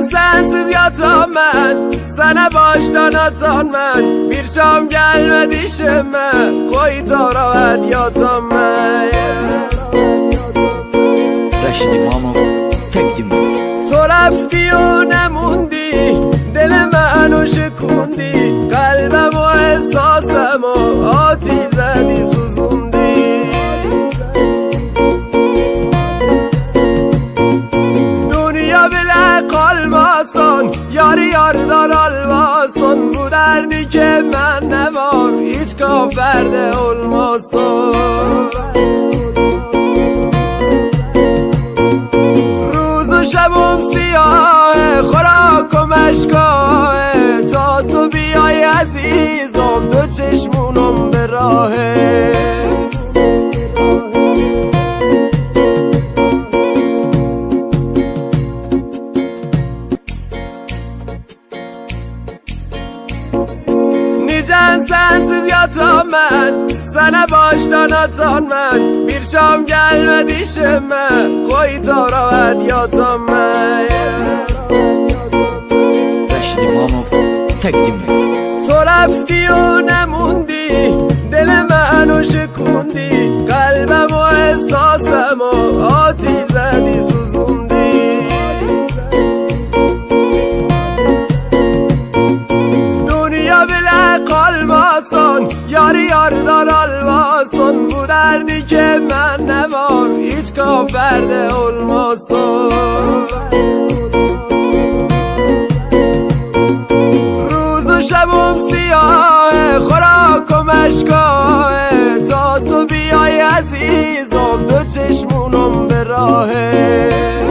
sensiz yatamam sana baştan atanman. Bir şam gelmedi işime koy taravet yatamam. Rashid Imamov تقدیم تو رفتی و نموندی دل منو شکوندی قلبم و احساسم و آتی زدی سوزوندی. دنیا بله قلباسان یاری یاردار almasın. Bu derdi ki ben ne var hiç kaferde olmasın. شبم سیاه خوراک و مشکاه تا تو بیای عزیزم دو چشمونم به راهه. Nicen sensiz yatamam sana baştan atanman. Bir şam gelmedi işime koy taravet yatamam. Rashid Imamov تقدیم تو رفتی و نموندی دل منو شکوندی قلبم و احساسم و آتی زدی سوزوندی. دنیا بله قلباسان یاری یاردار almasın. Bu derdi ki ben ne var hiç kaferde olmasın. روز و شبم سیاه خوراک و مشکاه تا تو بیای عزیزم دو چشمونم به راهه.